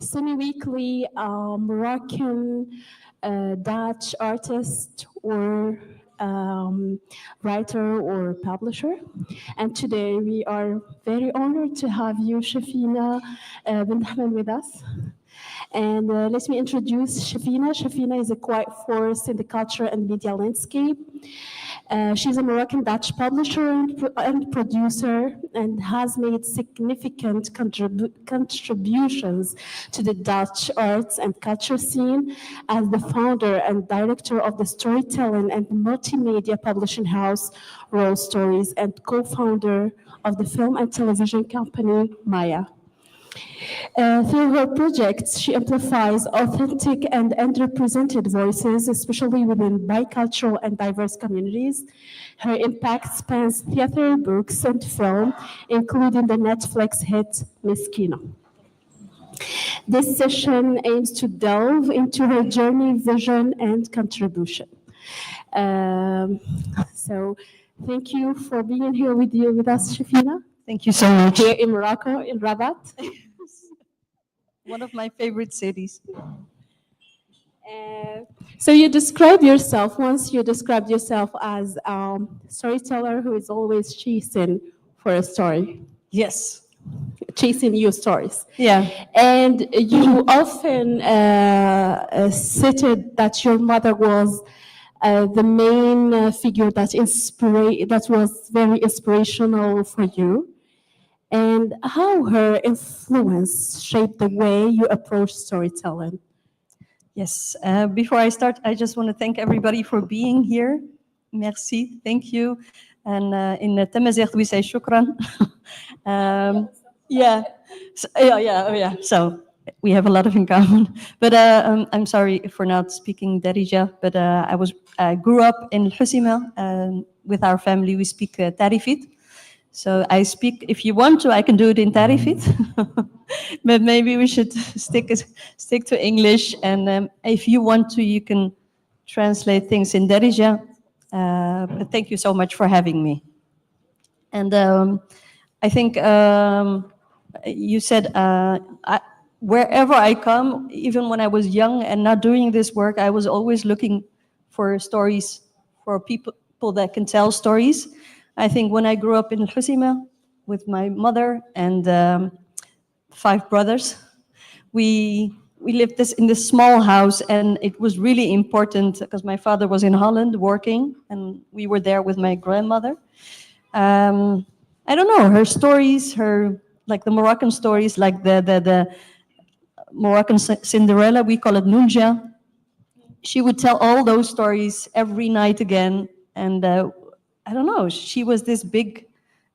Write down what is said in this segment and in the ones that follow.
semi-weekly Moroccan Dutch artist or writer or publisher. And today we are very honored to have you, Chafina Bendahmane, with us. And let me introduce Chafina. Chafina is a quiet force in the culture and media landscape. She's a Moroccan Dutch publisher and producer and has made significant contributions to the Dutch arts and culture scene as the founder and director of the storytelling and multimedia publishing house Raw Stories and co-founder of the film and television company Maya. Through her projects, she amplifies authentic and underrepresented voices, especially within bicultural and diverse communities. Her impact spans theater, books, and film, including the Netflix hit Miskina. This session aims to delve into her journey, vision, and contribution. So thank you for being here with us, Chafina. Thank you so much. Here in Morocco, in Rabat. One of my favorite cities. So you described yourself, once you described yourself as a storyteller who is always chasing for a story. Yes. Chasing new stories. Yeah. And you often stated that your mother was the main figure that was very inspirational for you, and how her influence shaped the way you approach storytelling. Yes. Before I start, I just want to thank everybody for being here. Merci. Thank you. And in Tamazight we say shukran. Yeah. So, yeah. So we have a lot of in common. But I'm sorry for not speaking Darija. But I grew up in Husima. With our family, we speak Tarifit. So I speak, if you want to, I can do it in Tarifit. But maybe we should stick to English. And if you want to, you can translate things in Darija. But thank you so much for having me. And I think you said, wherever I come, even when I was young and not doing this work, I was always looking for stories, for people that can tell stories. I think when I grew up in Husima with my mother and 5 brothers, we lived in this small house, and it was really important because my father was in Holland working, and we were there with my grandmother. I don't know, her stories, like the Moroccan stories, like the Moroccan Cinderella, we call it Nunja. She would tell all those stories every night again, and I don't know, she was this big,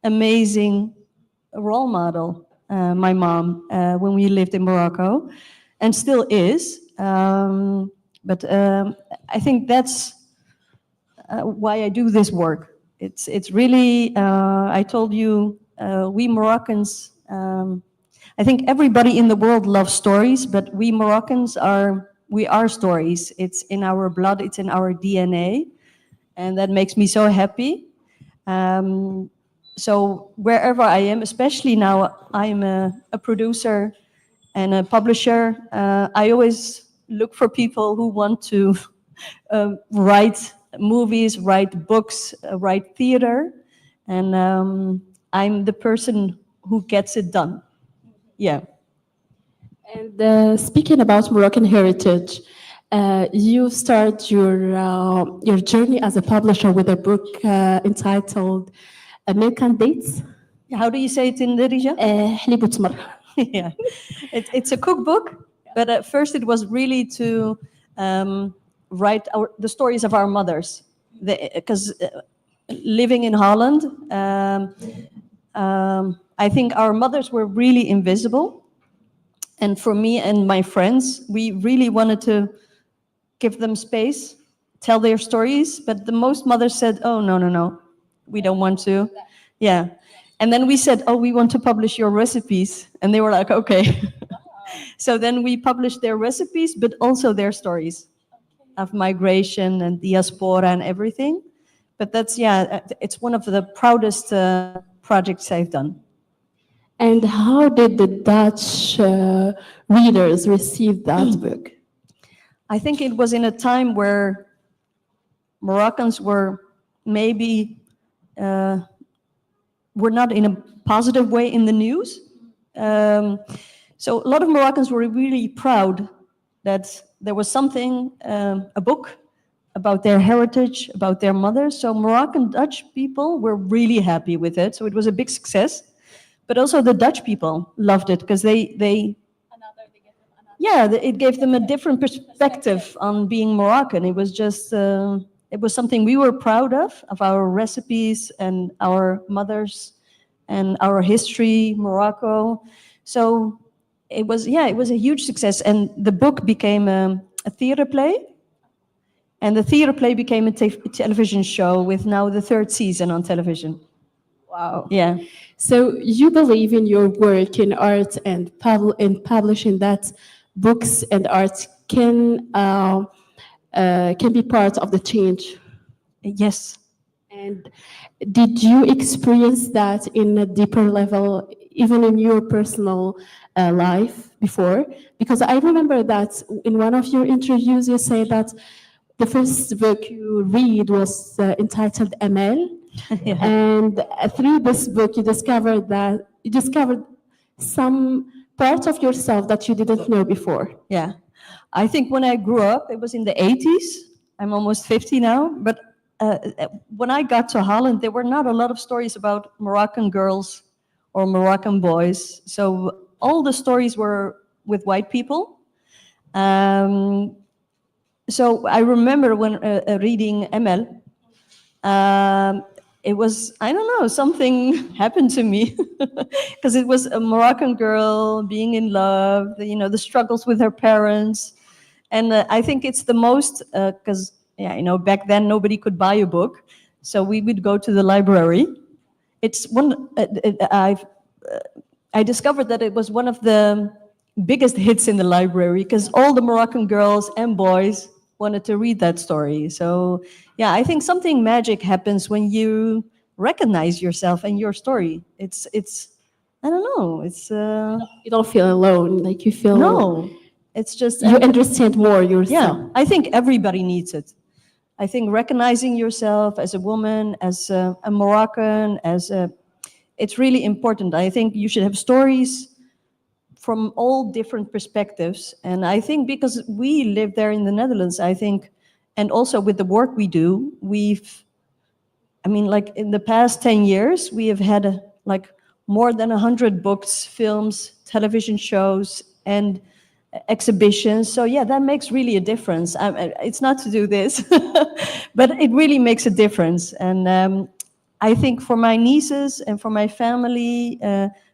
amazing role model, my mom, when we lived in Morocco, and still is. But I think that's why I do this work. It's really, I told you, we Moroccans, I think everybody in the world loves stories, but we Moroccans we are stories. It's in our blood, it's in our DNA. And that makes me so happy. So wherever I am, especially now I'm a producer and a publisher, I always look for people who want to write movies, write books, write theater. And I'm the person who gets it done. Yeah. And speaking about Moroccan heritage, you start your journey as a publisher with a book entitled Milk and Dates. How do you say it in Darija? حليب وتمر. Yeah, it's a cookbook, but at first it was really to write the stories of our mothers, because living in Holland, I think our mothers were really invisible, and for me and my friends, we really wanted to give them space, tell their stories, but the most mothers said, oh, no, we don't want to. Yeah. And then we said, oh, we want to publish your recipes. And they were like, okay. So then we published their recipes, but also their stories of migration and diaspora and everything. But that's, yeah, it's one of the proudest projects I've done. And how did the Dutch readers receive that book? I think it was in a time where Moroccans were maybe were not in a positive way in the news. Um, so a lot of Moroccans were really proud that there was something, a book about their heritage, about their mothers. So Moroccan Dutch people were really happy with it. So it was a big success. But also the Dutch people loved it because they yeah, it gave them a different perspective on being Moroccan. It was just, it was something we were proud of our recipes and our mothers and our history, Morocco. So it was, yeah, it was a huge success. And the book became a theater play. And the theater play became a television show with now the third season on television. Wow. Yeah. So you believe in your work in art and in publishing that books and art can be part of the change. Yes. And did you experience that in a deeper level, even in your personal life before? Because I remember that in one of your interviews, you say that the first book you read was entitled Amel, Yeah. and through this book, you discovered some part of yourself that you didn't know before. Yeah. I think when I grew up, it was in the 80s. I'm almost 50 now. But when I got to Holland, there were not a lot of stories about Moroccan girls or Moroccan boys. So all the stories were with white people. Um, so I remember when reading ML, it was, I don't know, something happened to me because it was a Moroccan girl being in love, the struggles with her parents. And I think it's the most, because, back then nobody could buy a book. So we would go to the library. It's one, I discovered that it was one of the biggest hits in the library because all the Moroccan girls and boys wanted to read that story. So, yeah, I think something magic happens when you recognize yourself and your story. It's, I don't know, it's, You don't feel alone, like you feel no, it's just, you understand more yourself. yeah, I think everybody needs it. I think recognizing yourself as a woman, as a Moroccan, it's really important. I think you should have stories from all different perspectives. And I think because we live there in the Netherlands, I think, and also with the work we do, like in the past 10 years, we have had like more than 100 books, films, television shows, and exhibitions. So yeah, that makes really a difference. It's not to do this, but it really makes a difference. And I think for my nieces and for my family,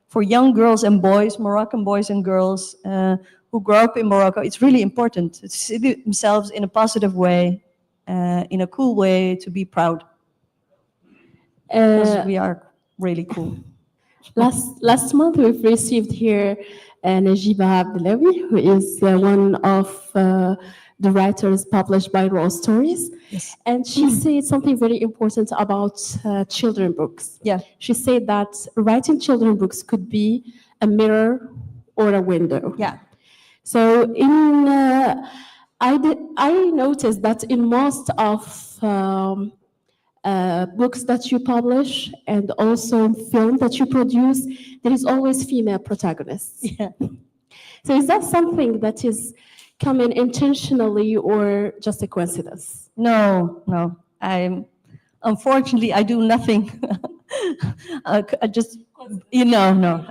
for young girls and boys, Moroccan boys and girls who grow up in Morocco, it's really important to see themselves in a positive way, in a cool way, to be proud. Because we are really cool. Last month, we've received here Najiba Abdelawi, who is one of the writers published by Raw Stories. Yes. And she said something very important about children books. Yeah. She said that writing children books could be a mirror or a window. Yeah. So I noticed that in most of books that you publish and also film that you produce, there is always female protagonists. Yeah. So is that something that is coming intentionally or just a coincidence? No. Unfortunately, I do nothing. I just, no.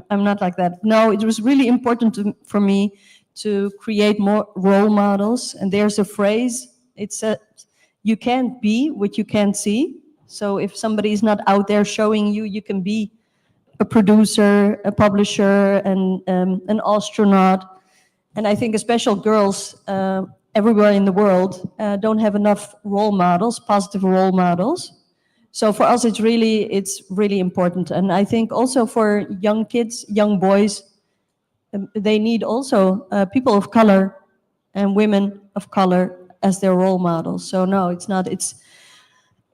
I'm not like that. No, it was really important for me to create more role models. And there's a phrase, it says, you can't be what you can't see. So if somebody is not out there showing you, you can be a producer, a publisher, and an astronaut. And I think especially girls everywhere in the world don't have enough role models, positive role models. So for us, it's really important. And I think also for young kids, young boys, they need also people of color and women of color as their role models. So no, it's not.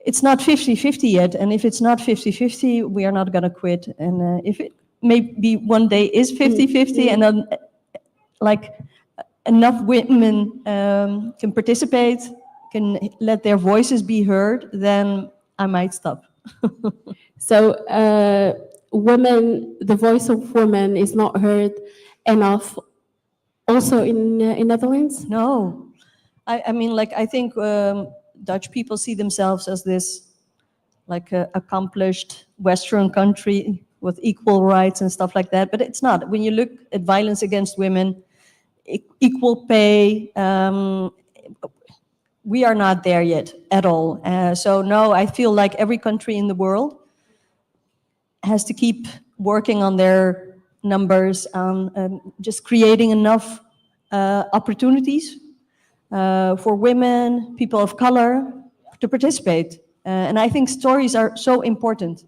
it's not 50-50 yet. And if it's not 50-50, we are not going to quit. And if it maybe one day is 50-50, and then like enough women can participate, can let their voices be heard, then I might stop. So, women, the voice of women is not heard enough. Also in Netherlands. No, I mean, like, I think Dutch people see themselves as this, like, accomplished Western country with equal rights and stuff like that. But it's not. When you look at violence against women, equal pay, we are not there yet at all. So no, I feel like every country in the world has to keep working on their numbers, just creating enough opportunities for women, people of color, to participate. And I think stories are so important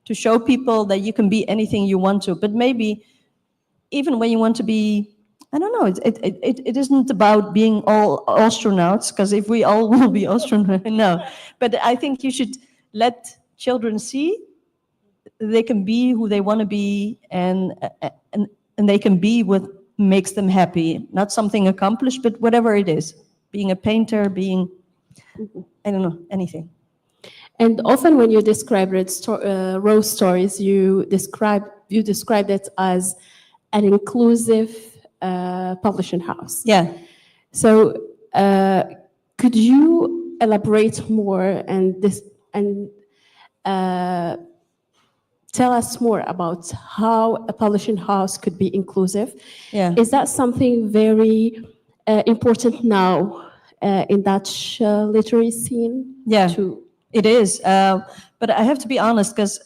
to show people that you can be anything you want to. But maybe even when you want to be, I don't know, it isn't about being all astronauts, because if we all will be astronauts, no. But I think you should let children see they can be who they want to be, and they can be what makes them happy. Not something accomplished, but whatever it is. Being a painter, being, I don't know, anything. And often when you describe Rose Stories, you describe it as an inclusive publishing house. Yeah. So could you elaborate more and tell us more about how a publishing house could be inclusive? Yeah. Is that something very important now in Dutch literary scene? Yeah, it is. But I have to be honest, because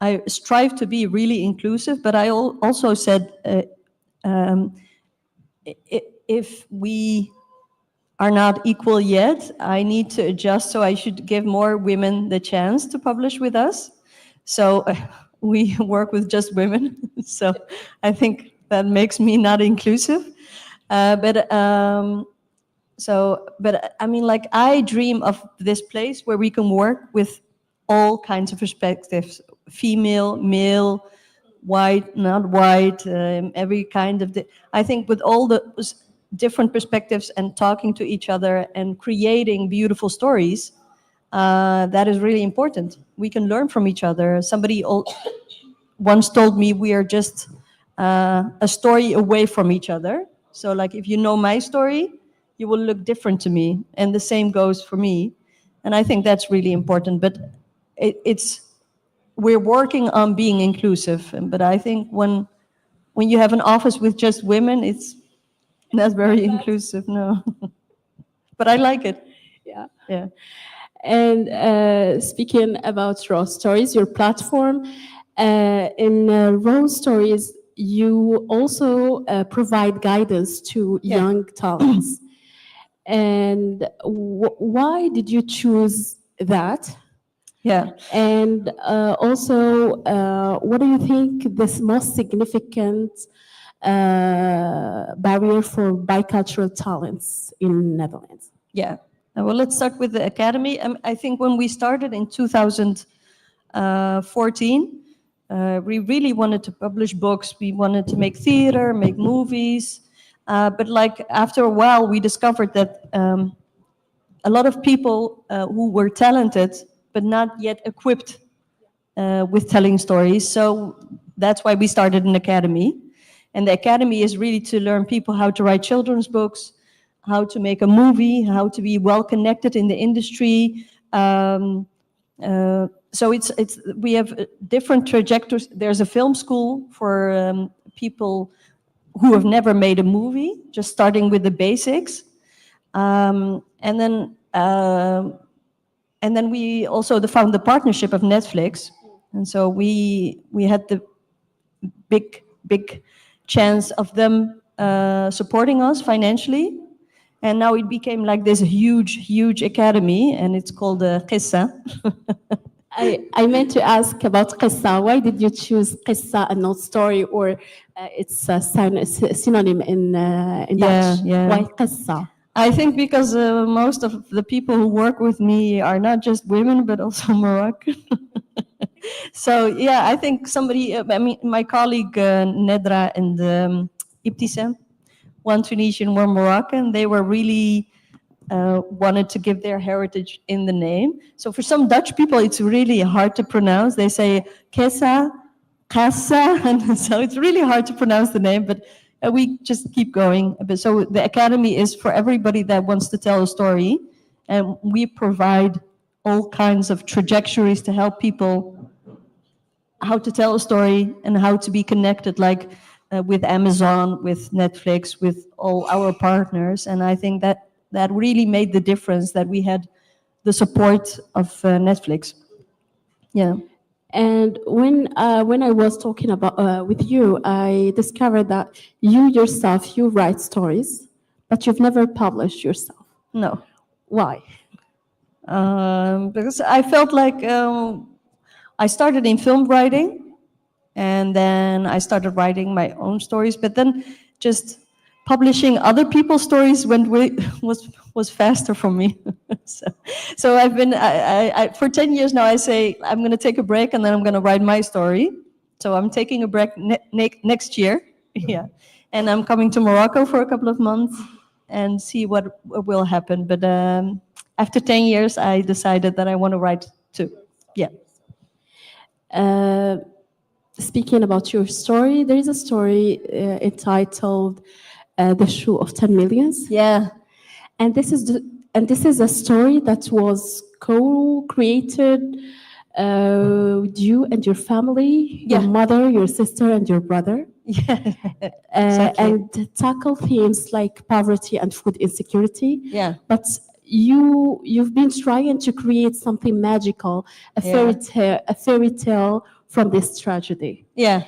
I strive to be really inclusive, but I also said if we are not equal yet, I need to adjust, so I should give more women the chance to publish with us. So we work with just women, so I think that makes me not inclusive. But I mean, like, I dream of this place where we can work with all kinds of perspectives: female, male, white, not white, every kind of. I think with all the different perspectives and talking to each other and creating beautiful stories, that is really important. We can learn from each other. Somebody once told me we are just a story away from each other. So, like, if you know my story, you will look different to me, and the same goes for me. And I think that's really important. But we're working on being inclusive. But I think when you have an office with just women, it's not very inclusive, no. But I like it. Yeah. Yeah. And speaking about Rose Stories, your platform, in Rose Stories, you also provide guidance to young talents. And why did you choose that? Yeah. And also, what do you think the most significant barrier for bicultural talents in Netherlands? Yeah. Well, let's start with the academy. I think when we started in 2014, we really wanted to publish books. We wanted to make theater, make movies. But like, after a while, we discovered that a lot of people who were talented but not yet equipped with telling stories. So that's why we started an academy. And the academy is really to learn people how to write children's books, how to make a movie, how to be well connected in the industry. So we have different trajectories. There's a film school for people who have never made a movie, just starting with the basics. And then we also found the partnership of Netflix. And so we had the big chance of them supporting us financially. And now it became like this huge academy, and it's called Qissa. I meant to ask about Qissa. Why did you choose Qissa and not story, or it's a synonym in Dutch? Yeah. Why Qissa? I think because most of the people who work with me are not just women, but also Moroccan. So yeah, I think somebody, I mean, my colleague Nedra and Ibtisam, one Tunisian, one Moroccan, they were really wanted to give their heritage in the name. So for some Dutch people, it's really hard to pronounce. They say Kesa, Kassa, and so it's really hard to pronounce the name, but we just keep going. But so the Academy is for everybody that wants to tell a story, and we provide all kinds of trajectories to help people how to tell a story and how to be connected, like with Amazon, with Netflix, with all our partners. And I think that that really made the difference that we had the support of Netflix. Yeah. And when I was talking about with you, I discovered that you yourself you write stories, but you've never published yourself. No. Why? Because I felt like I started in film writing, and then I started writing my own stories. But then, just publishing other people's stories was faster for me. so, so I've been for 10 years now. I say I'm going to take a break, and then I'm going to write my story. So I'm taking a break next year. Yeah, and I'm coming to Morocco for a couple of months and see what will happen. But after 10 years, I decided that I want to write too. Yeah. Uh, Speaking about your story, there is a story entitled "The Shoe of 10 Millions," Yeah. and this is a story that was co-created with you and your family, your Yeah. mother, your sister, and your brother. Yeah. Exactly. And tackle themes like poverty and food insecurity. Yeah. But you've been trying to create something magical, a fairy tale from this tragedy. Yeah.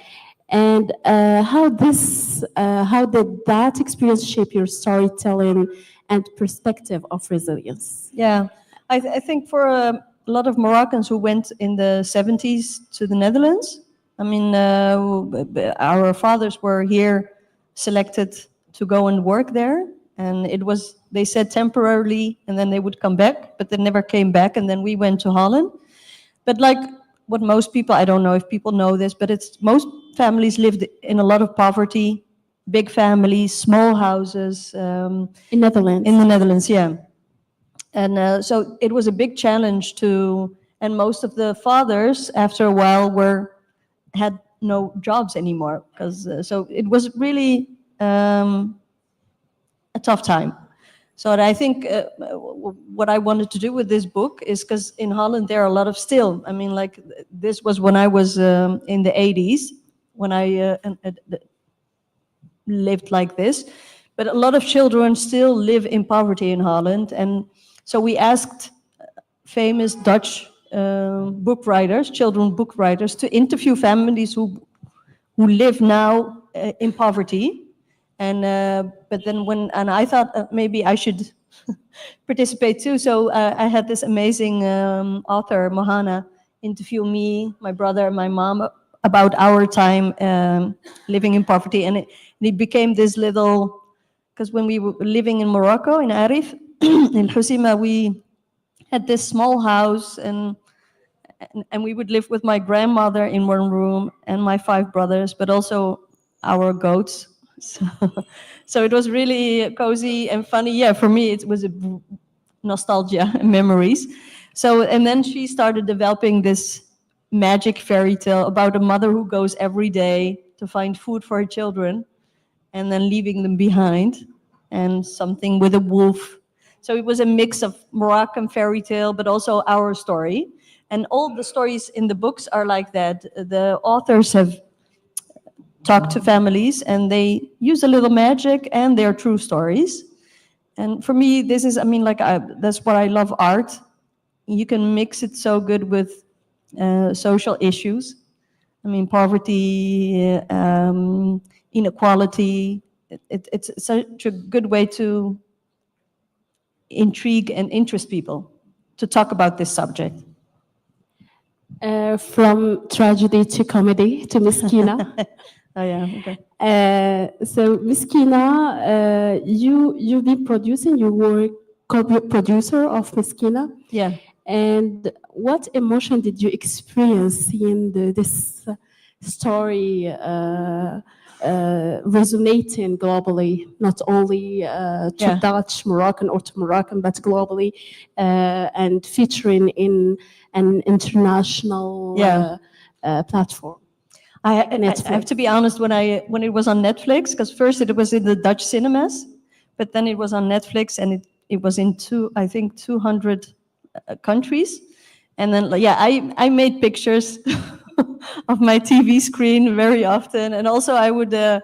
And how did that experience shape your storytelling and perspective of resilience? Yeah, I think for a lot of Moroccans who went in the 70s to the Netherlands, I mean, our fathers were here selected to go and work there. And it was, they said temporarily, and then they would come back, but they never came back. And then we went to Holland. But like what most people, I don't know if people know this, but it's most families lived in a lot of poverty, big families, small houses. In Netherlands. In the Netherlands, yeah. And so it was a big challenge to, and most of the fathers after a while had no jobs anymore because so it was really a tough time. So I think what I wanted to do with this book is because in Holland there are a lot of still. I mean, like this was when I was in the 80s when I lived like this, but a lot of children still live in poverty in Holland, and so we asked famous Dutch book writers, children book writers, to interview families who live now in poverty. And but then and I thought maybe I should participate too. So I had this amazing author, Mohana, interview me, my brother, and my mom about our time living in poverty, and it became this little. Because when we were living in Morocco, in Arif, in Husima, we had this small house, and we would live with my grandmother in one room and my 5 brothers, but also our goats. So, so it was really cozy and funny. Yeah, for me, it was a nostalgia and memories. So, and then she started developing this magic fairy tale about a mother who goes every day to find food for her children and then leaving them behind, and something with a wolf. So it was a mix of Moroccan fairy tale, but also our story. And all the stories in the books are like that. The authors have talked to families and they use a little magic and they're true stories. And for me, this is, I mean, like, that's what I love art. You can mix it so good with social issues. I mean, poverty, inequality. It's such a good way to intrigue and interest people to talk about this subject. From tragedy to comedy to Miskina. Oh yeah. Okay. So Miskina, you've been producing. You were co-producer of Miskina. Yeah. And what emotion did you experience seeing this story resonating globally, not only to Yeah. Dutch, Moroccan, or to Moroccan, but globally, and featuring in an international Yeah. platform? I have to be honest, when it was on Netflix, because first it was in the Dutch cinemas, but then it was on Netflix, and it was in I think 200 countries. And then like, yeah, I made pictures of my TV screen very often, and also I would uh,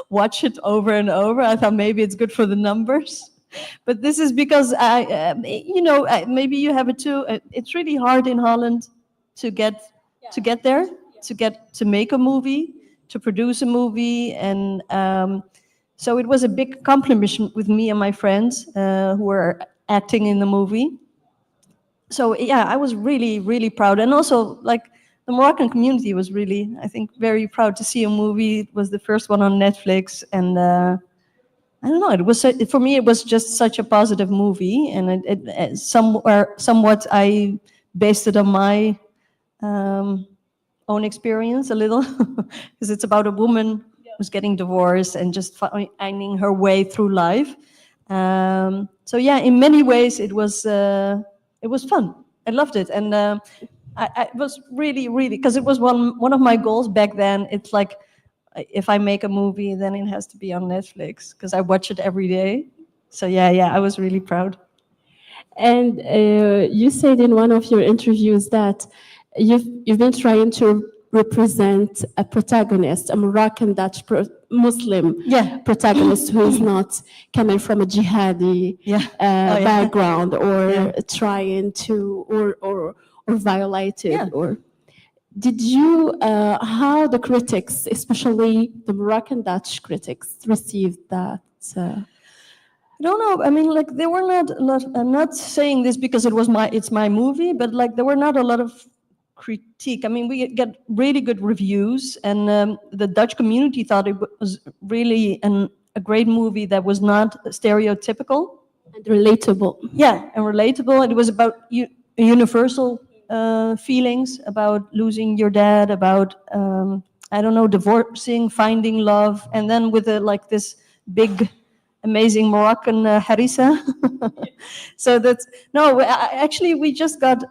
watch it over and over. I thought maybe it's good for the numbers. But this is because maybe you have it too. It's really hard in Holland to get there, to make a movie, to produce a movie, and so it was a big accomplishment with me and my friends who were acting in the movie. So yeah, I was really, really proud, and also like the Moroccan community was really, I think, very proud to see a movie. It was the first one on Netflix, and I don't know. It was for me. It was just such a positive movie, and somewhat I based it on my own experience a little, because it's about a woman who's getting divorced and just finding her way through life. So yeah, in many ways it was fun. I loved it, and I was really, really, because it was one of my goals back then. It's like if I make a movie, then it has to be on Netflix because I watch it every day. So yeah, I was really proud. And you said in one of your interviews that you've been trying to represent a protagonist, a Moroccan Dutch Muslim Yeah. protagonist who is not coming from a jihadi Yeah. Oh, yeah. background or Yeah. trying to or violated Yeah. or. Did you, how the critics, especially the Moroccan Dutch critics, received that? I don't know. I mean, like there were not a lot. I'm not saying this because it's my movie, but like there were not a lot of critique. I mean, we get really good reviews, and the Dutch community thought it was really a great movie that was not stereotypical. And relatable. Yeah, and relatable. It was about universal feelings about losing your dad, about I don't know, divorcing, finding love, and then with like this big amazing Moroccan harissa. So that's no. Actually, we just got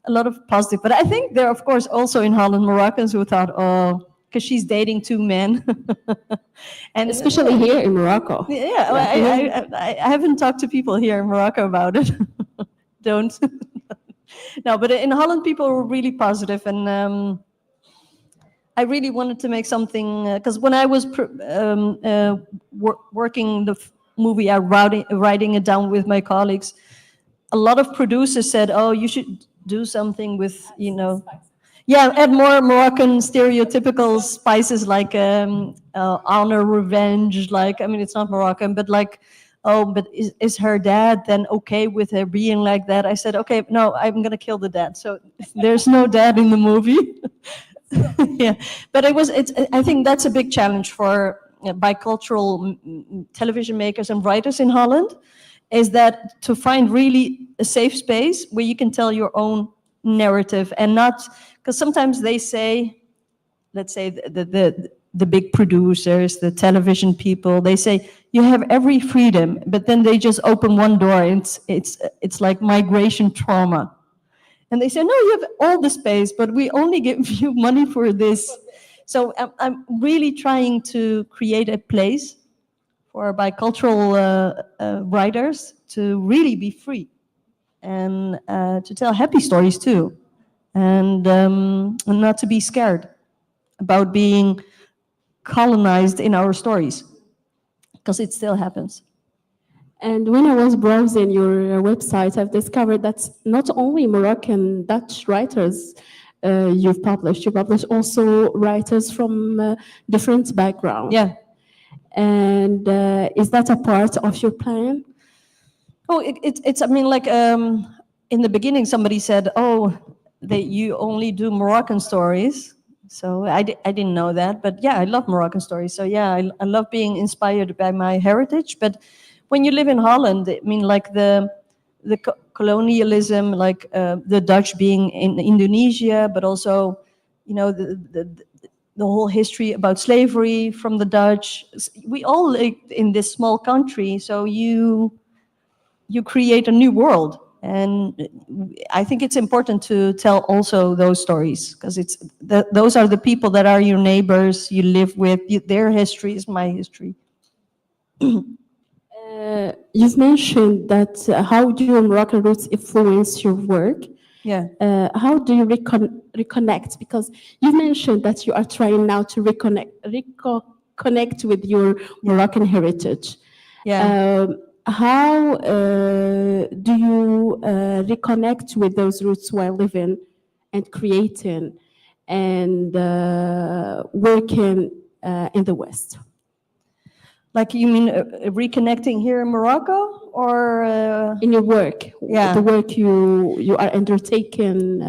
a lot of positive, but I think there, are, of course, also in Holland Moroccans who thought, oh, because she's dating two men, And especially here in Morocco. Yeah, I haven't talked to people here in Morocco about it. Don't. No, but in Holland, people were really positive, and I really wanted to make something because when I was working the movie, writing it down with my colleagues, a lot of producers said, "Oh, you should do something with yeah, add more Moroccan stereotypical spices like honor, revenge. Like I mean, it's not Moroccan, but like." Oh, but is her dad then okay with her being like that? I said, okay, no, I'm gonna kill the dad. So there's no dad in the movie. Yeah, but I think that's a big challenge for bicultural television makers and writers in Holland, is that to find really a safe space where you can tell your own narrative and not, because sometimes they say, let's say the big producers, the television people, they say you have every freedom, but then they just open one door and it's like migration trauma. And they say, no, you have all the space, but we only give you money for this. So I'm really trying to create a place for bicultural writers to really be free and to tell happy stories too. And not to be scared about being colonized in our stories, because it still happens. And when I was browsing your website, I've discovered that not only Moroccan Dutch writers you publish also writers from different backgrounds. Yeah. And is that a part of your plan? Oh, it's. I mean, like in the beginning, somebody said, "Oh, that you only do Moroccan stories." So I didn't know that, but yeah, I love Moroccan stories. So yeah, I love being inspired by my heritage. But when you live in Holland, I mean, like the colonialism, like the Dutch being in Indonesia, but also, you know, the whole history about slavery from the Dutch. We all live in this small country, so you create a new world. And I think it's important to tell also those stories, because those are the people that are your neighbors, you live with. Their history is my history. You've mentioned that how do your Moroccan roots influence your work? Yeah. How do you reconnect? Because you mentioned that you are trying now to connect with your Moroccan heritage. Yeah. How do you reconnect with those roots while living and creating and working in the West? Like, you mean reconnecting here in Morocco, or In your work, Yeah. the work you are undertaking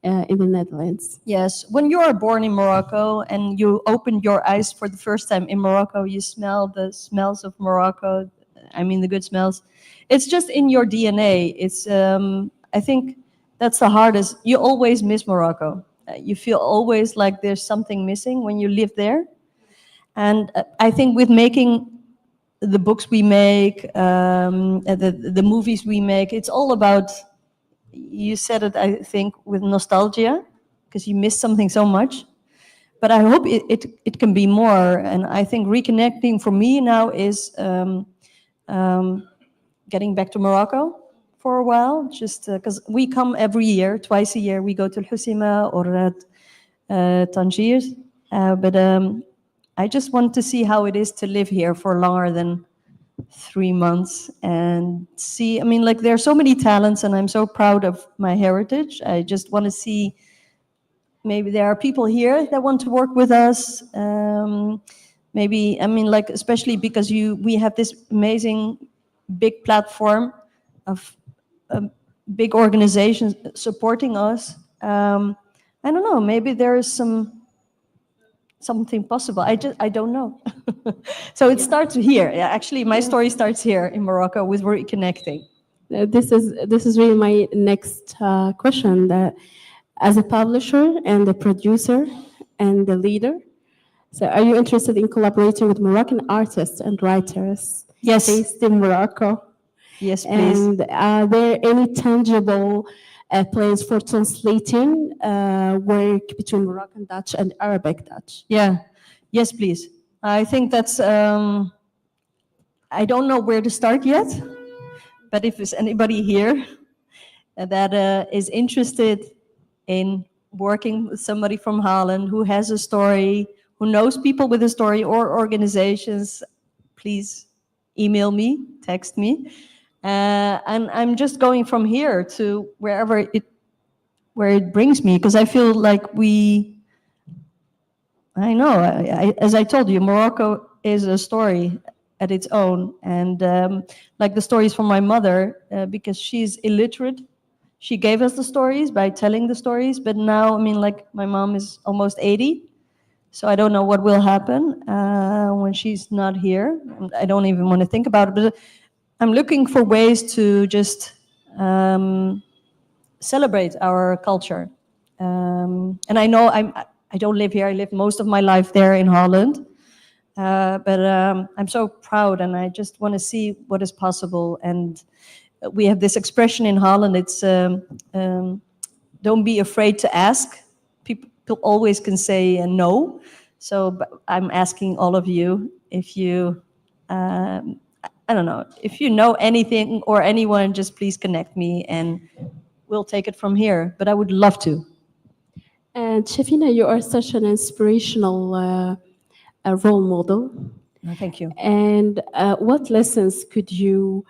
in the Netherlands. Yes, when you are born in Morocco and you open your eyes for the first time in Morocco, you smell the smells of Morocco. I mean, the good smells. It's just in your DNA. I think that's the hardest. You always miss Morocco. You feel always like there's something missing when you live there. And I think with making the books we make, the movies we make, it's all about, you said it, I think, with nostalgia, because you miss something so much. But I hope it can be more. And I think reconnecting for me now is getting back to Morocco for a while, just because we come every year, twice a year. We go to Husima or Tangier. But I just want to see how it is to live here for longer than 3 months and see. I mean, like, there are so many talents, and I'm so proud of my heritage. I just want to see, maybe there are people here that want to work with us. Maybe, I mean, like, especially because we have this amazing big platform of big organizations supporting us. I don't know, maybe there is something possible. I don't know. So it starts here. Yeah, actually, my story starts here in Morocco with reconnecting. This is really my next question. That as a publisher and a producer and a leader, so are you interested in collaborating with Moroccan artists and writers Yes. based in Morocco? Yes, please. And are there any tangible plans for translating work between Moroccan Dutch and Arabic Dutch? Yeah. Yes, please. I think that's. I don't know where to start yet, but if there's anybody here that is interested in working with somebody from Holland who has a story, who knows people with a story or organizations, please email me, text me. And I'm just going from here to where it brings me, because I feel like I know, as I told you, Morocco is a story at its own. And like the stories from my mother, because she's illiterate, she gave us the stories by telling the stories. But now, I mean, like, my mom is almost 80. So I don't know what will happen when she's not here. I don't even want to think about it. But I'm looking for ways to just celebrate our culture. And I know I don't live here. I lived most of my life there in Holland. But I'm so proud, and I just want to see what is possible. And we have this expression in Holland. It's don't be afraid to ask. People always can say no. So I'm asking all of you, if you, I don't know, if you know anything or anyone, just please connect me, and we'll take it from here. But I would love to. And Chafina, you are such an inspirational role model. Thank you. And what lessons could you,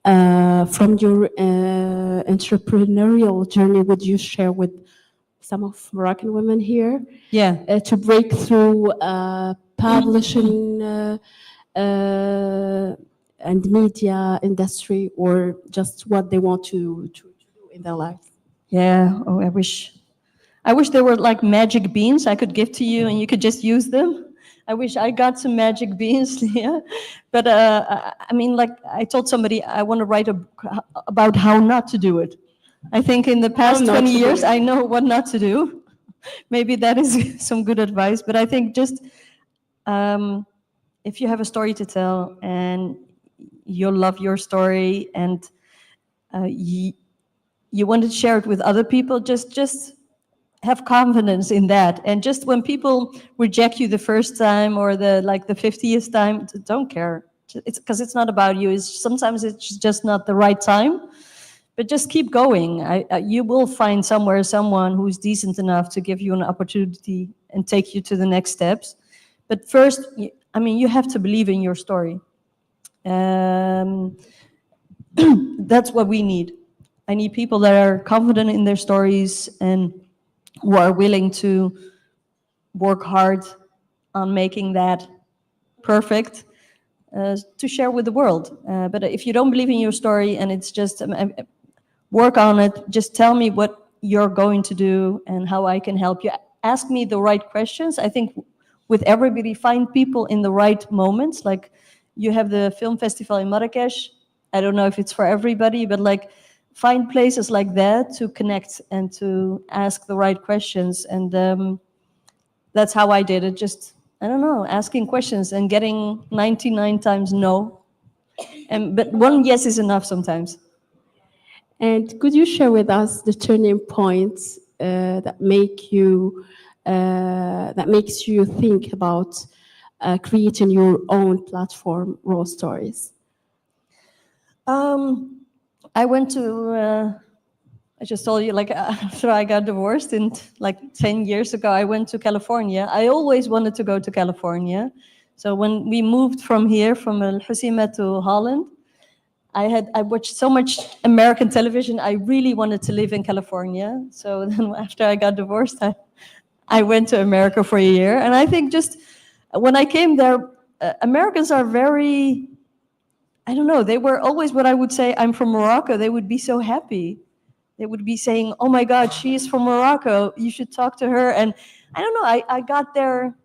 from your entrepreneurial journey, would you share with some of Moroccan women here? Yeah. To break through publishing and media industry, or just what they want to do in their life? Yeah. Oh, I wish there were like magic beans I could give to you and you could just use them. I wish I got some magic beans, yeah. But I mean, like I told somebody, I want to write a book about how not to do it. I think in the How past not 20 to do years, it. I know what not to do. Maybe that is some good advice. But I think just um, if you have a story to tell and you love your story and you, you want to share it with other people, just have confidence in that. And just when people reject you the first time or the 50th time, don't care. It's because it's not about you. It's sometimes it's just not the right time. But just keep going. You will find somewhere someone who's decent enough to give you an opportunity and take you to the next steps. But first, I mean, you have to believe in your story. Um, that's what we need. I need people that are confident in their stories and who are willing to work hard on making that perfect to share with the world. But if you don't believe in your story and it's just work on it, just tell me what you're going to do and how I can help you. Ask me the right questions. I think with everybody, find people in the right moments. Like you have the film festival in Marrakesh. I don't know if it's for everybody, but like find places like that to connect and to ask the right questions. And that's how I did it. Just, I don't know, asking questions and getting 99 times no. But one yes is enough sometimes. And could you share with us the turning points that makes you think about creating your own platform, Raw Stories? I went to, I just told you, like after I got divorced in like 10 years ago, I went to California. I always wanted to go to California. So when we moved from here, from Al Husima to Holland, I watched so much American television. I really wanted to live in California. So then after I got divorced, I went to America for a year. And I think just when I came there, Americans are very, I don't know, they were always what I would say, I'm from Morocco. They would be so happy. They would be saying, oh my God, she is from Morocco. You should talk to her. And I don't know, I got there,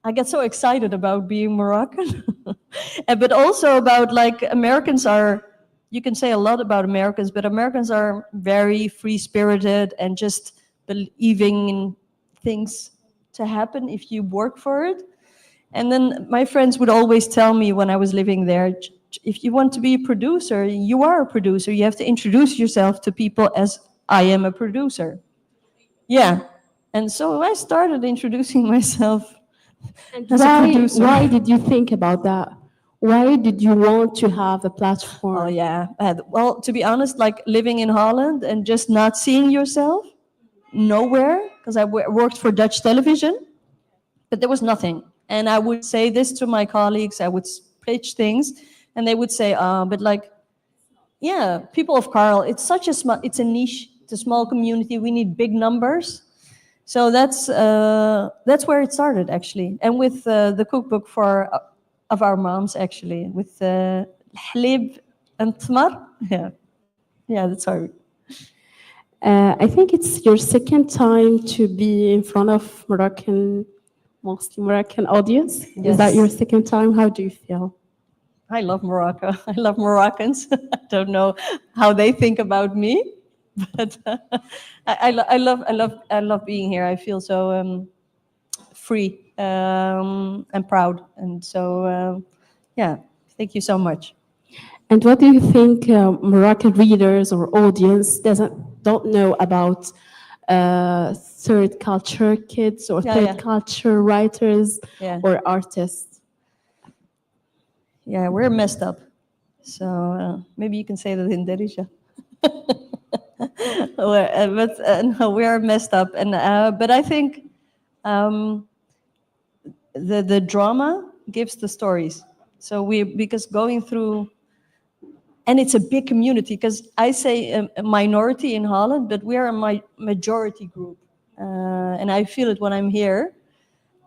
I get so excited about being Moroccan. But also about like Americans are, you can say a lot about Americans, but Americans are very free spirited and just believing in things to happen if you work for it. And then my friends would always tell me when I was living there, if you want to be a producer, you are a producer. You have to introduce yourself to people as I am a producer. Yeah. And so I started introducing myself And as a producer. why did you think about that? Why did you want to have a Oh platform? yeah. Well, to be honest, like living in Holland and just not seeing yourself nowhere, because I worked for Dutch television, but there was nothing. And I would say this to my colleagues. I would pitch things, and they would say, but like, yeah, people of Carl, it's such a small, it's a niche, it's a small community. We need big numbers." So that's where it started actually, and with the cookbook for of our moms actually, with halib and tmar. Yeah, yeah, that's how. I think it's your second time to be in front of Moroccan, mostly Moroccan audience. Is that your Yes, second time? How do you feel? I love Morocco. I love Moroccans. I don't know how they think about me, but I love being here. I feel so free and proud, and so yeah. Thank you so much. And what do you think Moroccan readers or audience don't know about third culture kids or Yeah, yeah, third culture writers yeah, or artists? yeah. We're messed up, so maybe you can say that in Darija. But no, we are messed up, and but I think um, the drama gives the stories. So we because going through, and it's a big community because I say a minority in Holland, but we are a majority group, and I feel it when I'm here.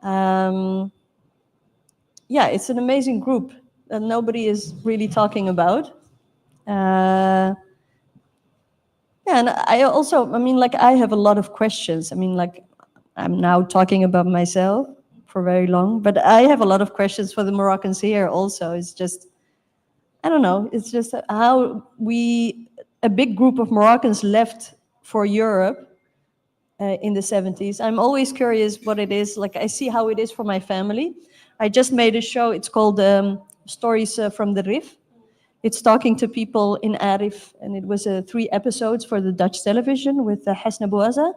Um, yeah, it's an amazing group that nobody is really talking about. Uh, Yeah, and I also, I mean, like, I have a lot of questions. I mean, like, I'm now talking about myself for very long, but I have a lot of questions for the Moroccans here also. It's just, I don't know, it's just how a big group of Moroccans left for Europe in the 70s. I'm always curious what it is. Like, I see how it is for my family. I just made a show, it's called Stories from the Rif. It's talking to people in Arif, and it was 3 episodes for the Dutch television with Hasna Bouaza.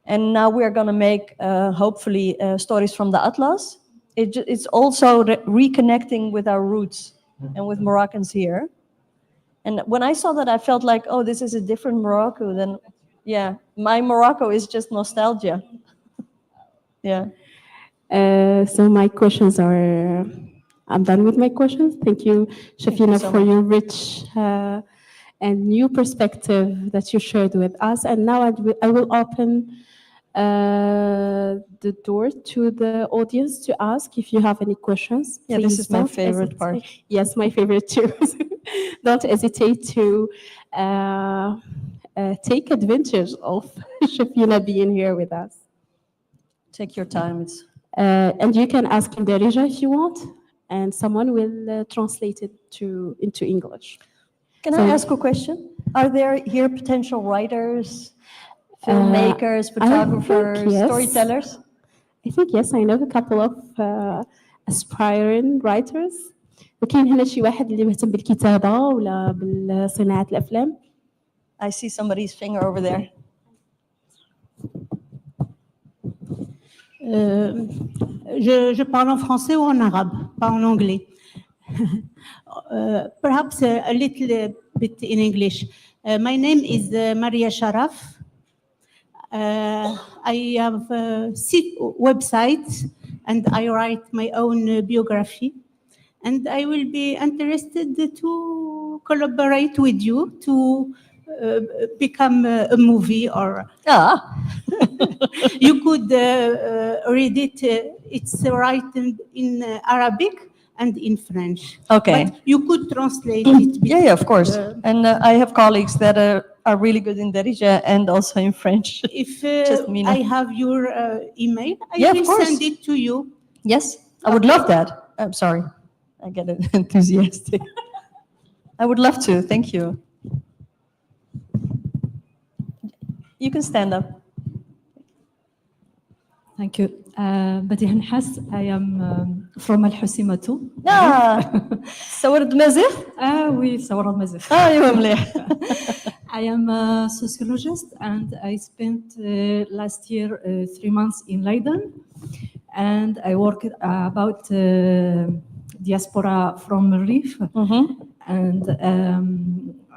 And now we are going to make, hopefully, Stories from the Atlas. It's also reconnecting with our roots and with Moroccans here. And when I saw that, I felt like, oh, this is a different Morocco than, yeah, my Morocco is just nostalgia. Yeah. So my questions are, I'm done with my questions. Thank you, Chafina, so for much. your rich and new perspective that you shared with us. And now I will open the door to the audience to ask if you have any questions. Yeah, this Please is my don't favorite part. hesitate. Yes, my favorite too. Don't hesitate to take advantage of Shafina being here with us. Take your time. It's And you can ask in Darija if you want, and someone will translate it into English. Can So- I ask a question? Are there here potential writers, filmmakers, photographers, yes. storytellers? I think yes, I know a couple of aspiring writers. وكاين هنا شي واحد اللي مهتم بالكتابة ولا بصناعة الأفلام. I see somebody's finger over there. Je parle en français ou en arabe, pas en anglais. Perhaps a little bit in English. My name is Maria Sharaf. I have a website and I write my own biography. And I will be interested to collaborate with you to become a movie or you could read it. It's written in Arabic and in French. Okay. But you could translate it. Yeah, of course. And I have colleagues that are really good in Darija and also in French. If Just Mina. I have your email, I Yeah, of will course. send it to you. Yes, I would love that. I'm sorry, I get enthusiastic. I would love to. Thank you. You can stand up. Thank you. بدي هنحس I am from الحسيمة too. صورت مزيغ؟ oui, صورة مزيغ. أيوة مليح. I am a sociologist and I spent last year 3 months in Leiden and I worked about diaspora from Rif and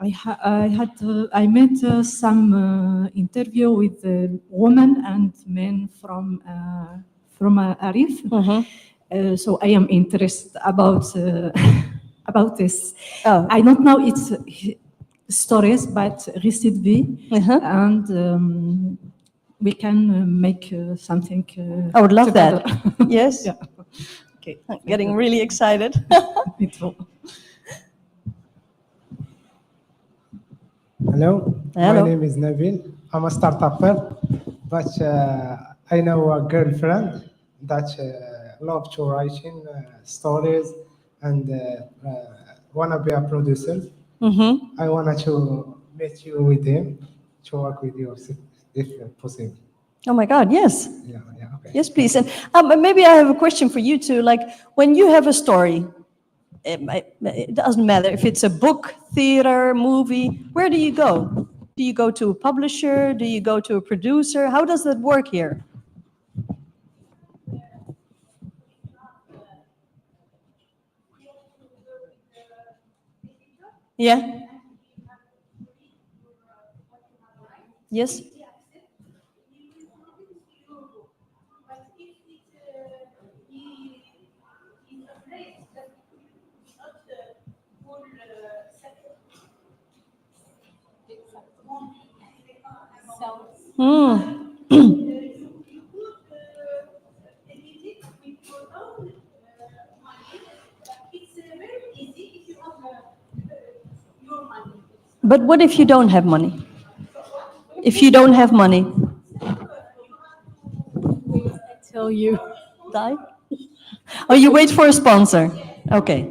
I made some interview with women and men from Arif. So I am interested about this. Oh. I don't know its stories, but recently, and we can make something. I would love together. that. Yes. Yeah. Okay. I'm getting really excited. Me too. Hello. Hello. My name is Nabil. I'm a startupper, but I know a girlfriend that loves to writing stories and wanna be a producer. I wanna to meet you with him to work with you if possible. Oh my God, yes. Yeah, okay. Yes, please. And maybe I have a question for you too. Like, when you have a story, it doesn't matter if it's a book, theater, movie, where do you go? Do you go to a publisher? Do you go to a producer? How does that work here? Yeah. Yes. But what if you don't have money? If you don't have money, Tell you. die. Oh, you wait for a sponsor. Okay.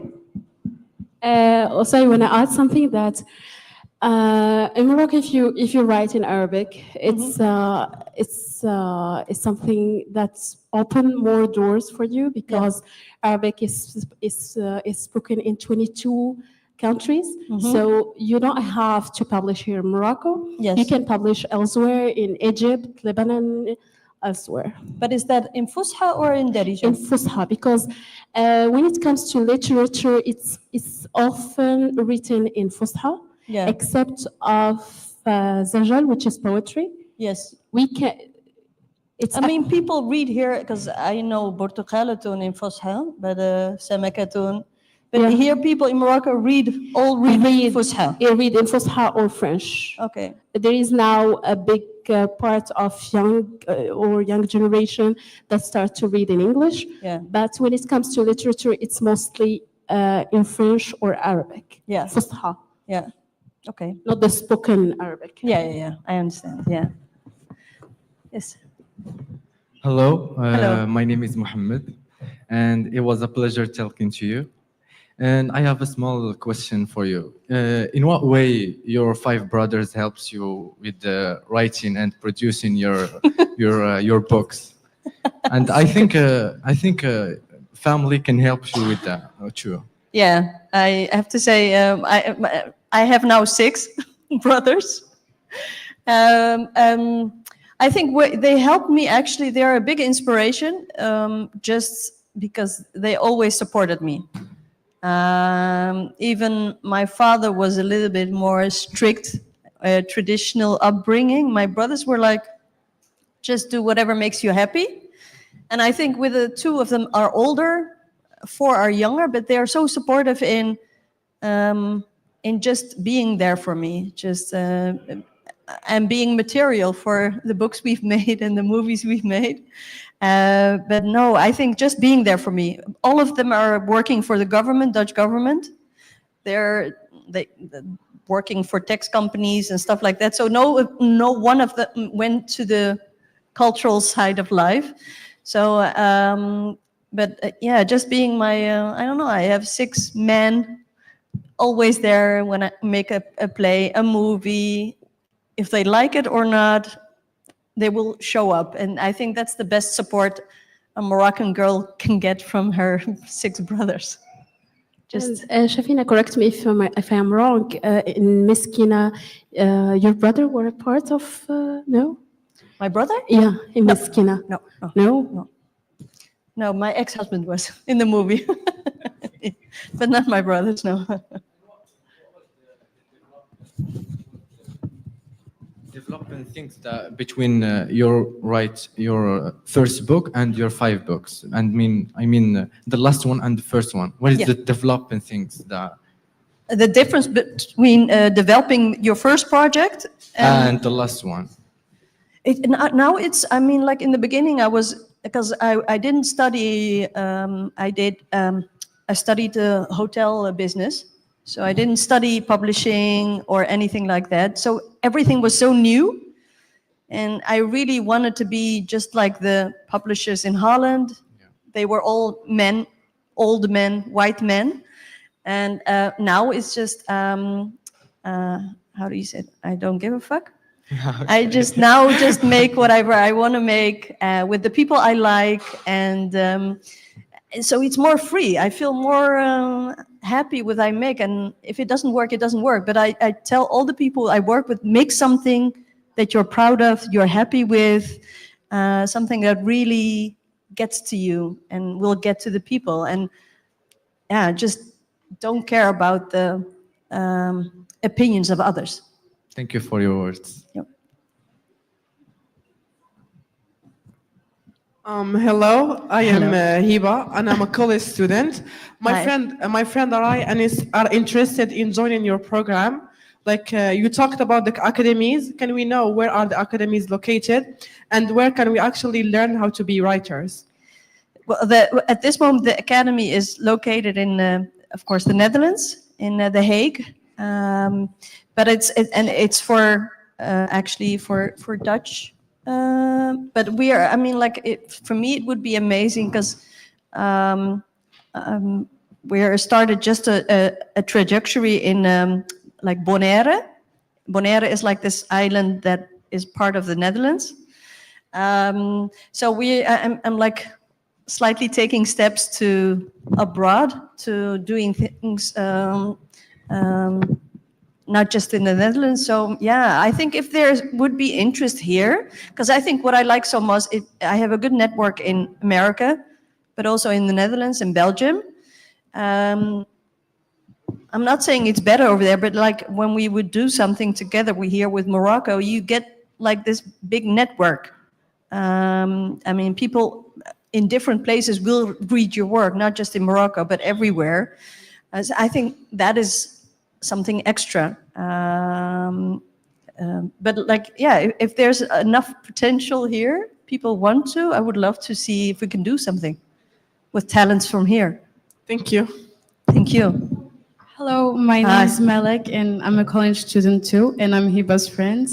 Also, I want to add something that in Morocco, if you write in Arabic, it's something that's open more doors for you because Arabic is spoken in 22 countries. So you don't have to publish here in Morocco. Yes. You can publish elsewhere in Egypt, Lebanon, elsewhere. But is that in Fusha or in Darija? In Fusha, because when it comes to literature, it's often written in Fusha, Yeah. except of Zajal, which is poetry. Yes. We can. It's I mean, people read here because I know Portugaletun in Fusha, but Samakatun. But Yeah. here, people in Morocco read Fusha. You read in Fusha or French. Okay. There is now a big part of young generation that start to read in English. Yeah. But when it comes to literature, it's mostly in French or Arabic. Yeah. Fusha, Yeah. Okay. not the spoken Arabic. Yeah. I understand. Yeah. Yes. Hello, Hello. my name is Mohammed, and it was a pleasure talking to you. And I have a small question for you. In what way your five brothers helps you with the writing and producing your books? And I think family can help you with that too. Yeah. I have to say, I have now 6 brothers. I think they help me actually. They are a big inspiration, just because they always supported me. Even my father was a little bit more strict, traditional upbringing. My brothers were like, just do whatever makes you happy. And I think with the 2 of them are older, 4 are younger, but they are so supportive in just being there for me, just and being material for the books we've made and the movies we've made. But no, I think just being there for me. All of them are working for the government, Dutch government. They're working for tax companies and stuff like that. So no one of them went to the cultural side of life. So, yeah, just being my, I don't know, I have 6 men always there when I make a play, a movie. If they like it or not, they will show up. And I think that's the best support a Moroccan girl can get from her 6 brothers. Just Shafina, correct me if I'm wrong. In Miskina, your brother were a part of, no? my brother? Yeah, in Miskina. No, my ex-husband was in the movie. But not my brothers, no. Developing things that between your first book and your 5 books. And I mean the last one and the first one. What is the developing things that? The difference between developing your first project And the last one. Now it's, I mean, like in the beginning, because I didn't study, I studied hotel business. So I didn't study publishing or anything like that. So everything was so new. And I really wanted to be just like the publishers in Holland. Yeah. They were all men, old men, white men. And now it's just, how do you say it? I don't give a fuck. Okay. I just make whatever I want to make with the people I like. And so it's more free. I feel more happy with I make. And if it doesn't work, it doesn't work. But I tell all the people I work with, make something that you're proud of, you're happy with, something that really gets to you and will get to the people. And yeah, just don't care about the opinions of others. Thank you for your words. Yep. Hello, I am Hiba, and I'm a college student. My friend and I are interested in joining your program. Like you talked about the academies. Can we know where are the academies located, and where can we actually learn how to be writers? Well, at this moment, the academy is located in, of course, the Netherlands, in The Hague. But it's for actually for Dutch. But we are, I mean, like, for me, it would be amazing because we started just a trajectory in like Bonaire. Bonaire is like this island that is part of the Netherlands. So I'm like slightly taking steps to abroad, to doing things not just in the Netherlands. So yeah, I think if there would be interest here, because I think what I like so much, I have a good network in America, but also in the Netherlands and Belgium. I'm not saying it's better over there, but like when we would do something together, we here with Morocco, you get like this big network. I mean, people in different places will read your work, not just in Morocco, but everywhere. As I think that is something extra. But like, yeah, if there's enough potential here, people want to, I would love to see if we can do something with talents from here. Thank you. Thank you. Hello, my Hi. name is Malek, and I'm a college student too, and I'm Hiba's friend.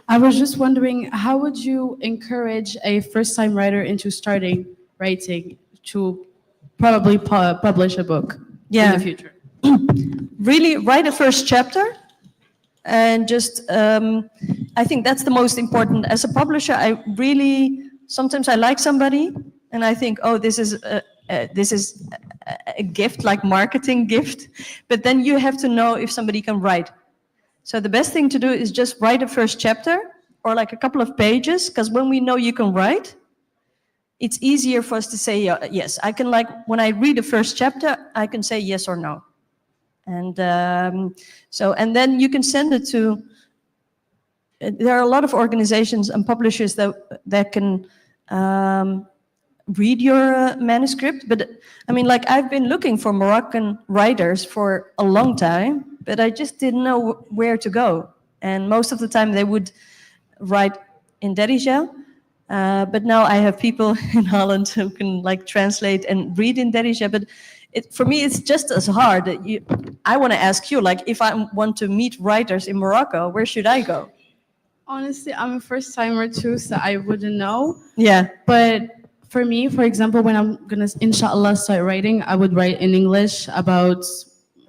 I was just wondering, how would you encourage a first-time writer into starting writing to probably publish a book in the future? Really write a first chapter and just, I think that's the most important. As a publisher, sometimes I like somebody and I think, oh, this is a gift, like marketing gift, but then you have to know if somebody can write. So the best thing to do is just write a first chapter or like a couple of pages, because when we know you can write, it's easier for us to say yes. I can, like, when I read the first chapter, I can say yes or no. And and then you can send it to, there are a lot of organizations and publishers that can read your manuscript. But I mean, like, I've been looking for Moroccan writers for a long time, but I just didn't know where to go. And most of the time they would write in Darija. But now I have people in Holland who can like translate and read in Darija. But for me, it's just as hard. I want to ask you, like, if I want to meet writers in Morocco, where should I go? Honestly, I'm a first timer too, so I wouldn't know. Yeah. But for me, for example, when I'm gonna inshallah start writing, I would write in English about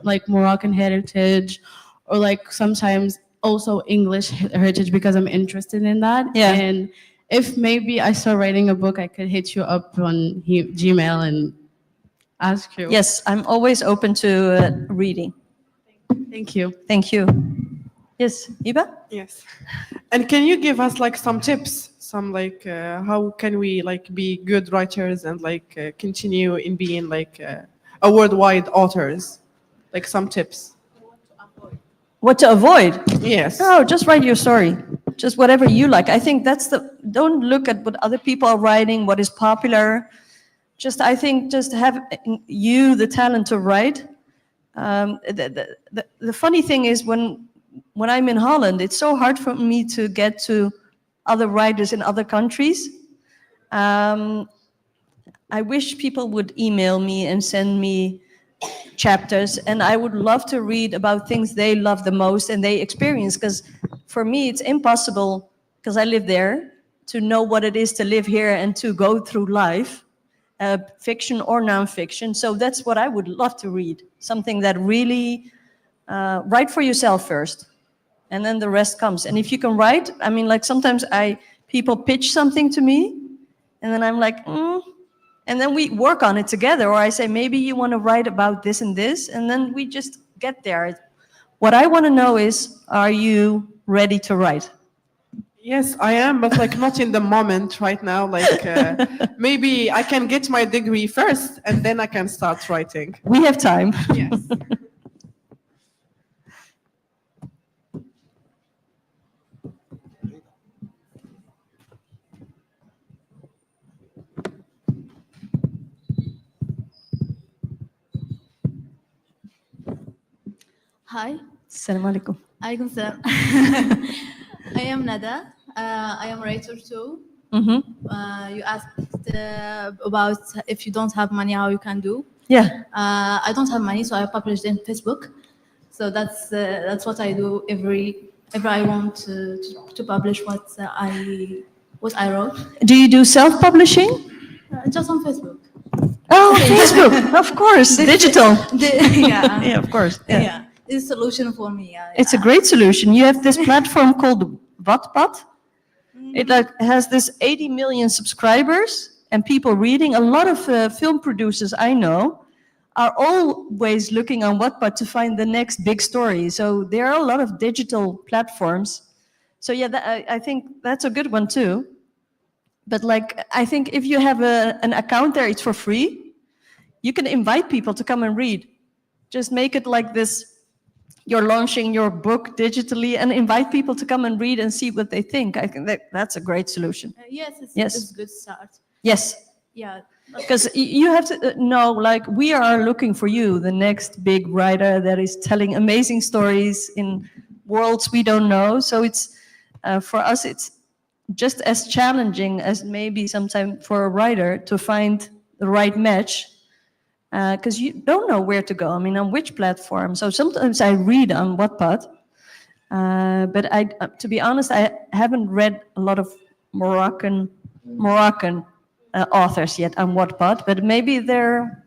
like Moroccan heritage, or like sometimes also English heritage, because I'm interested in that. Yeah. And if maybe I start writing a book, I could hit you up on Gmail and ask you. Yes, I'm always open to reading. Thank you. Thank you. Yes, Iba? Yes. And can you give us like some tips, some like how can we like be good writers and like continue in being like a worldwide authors? Like some tips. What to avoid? Yes. No, just write your story. Just whatever you like. I think don't look at what other people are writing, what is popular. I think just have you the talent to write. The funny thing is when I'm in Holland, it's so hard for me to get to other writers in other countries. I wish people would email me and send me chapters, and I would love to read about things they love the most and they experience, because for me it's impossible, because I live there, to know what it is to live here and to go through life, fiction or non-fiction. So that's what I would love to read, something that really write for yourself first, and then the rest comes. And if you can write, I mean, like sometimes people pitch something to me and then I'm like, and then we work on it together. Or I say, maybe you want to write about this and this, and then we just get there. What I want to know is, are you ready to write? Yes, I am, but like not in the moment right now. Like maybe I can get my degree first and then I can start writing. We have time. Yes. Hi. Assalamu alaikum. Alaikum salam. I am Nada. I am a writer too. You asked about if you don't have money, how you can do. Yeah. I don't have money, so I published in Facebook. So that's what I do every if I want to publish what I wrote, Do you do self-publishing? just on Facebook. Oh, Facebook, of course, digital. Yeah. Yeah, of course. Yeah. Yeah. It's a solution for me. Yeah, It's a great solution. You have this platform called Wattpad. It has this 80 million subscribers and people reading. A lot of film producers I know are always looking on Wattpad to find the next big story. So there are a lot of digital platforms. So yeah, I think that's a good one too. But like, I think if you have an account there, it's for free. You can invite people to come and read. Just make it like this. You're launching your book digitally and invite people to come and read and see what they think. I think that's a great solution. Yes, it's a good start. Yes. Yeah. Because you have to know, like, we are looking for you, the next big writer that is telling amazing stories in worlds we don't know. So it's, for us, it's just as challenging as maybe sometimes for a writer to find the right match. Because you don't know where to go. I mean, on which platform? So sometimes I read on Wattpad, but to be honest, I haven't read a lot of Moroccan authors yet on Wattpad. But maybe there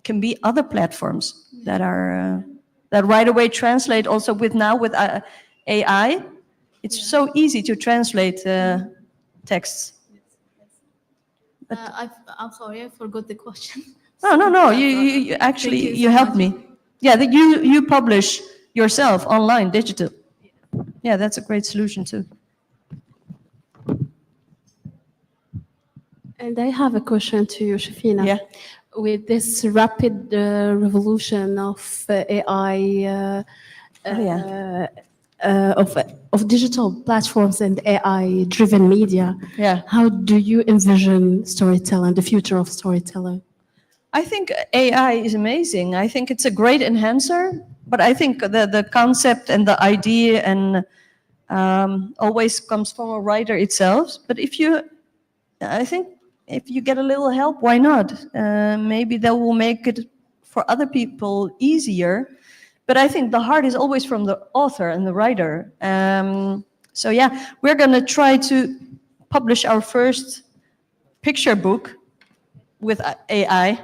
can be other platforms that are that right away translate. Also with AI, it's so easy to translate texts. I'm sorry, I forgot the question. No. You actually you helped me. Yeah, that you publish yourself online, digital. Yeah, that's a great solution too. And I have a question to you, Chafina. Yeah. With this rapid revolution of AI, of digital platforms and AI-driven media, how do you envision storytelling, the future of storytelling? I think AI is amazing. I think it's a great enhancer, but I think the concept and the idea and always comes from a writer itself. But I think if you get a little help, why not? Maybe that will make it for other people easier. But I think the heart is always from the author and the writer. So yeah, we're going to try to publish our first picture book with AI.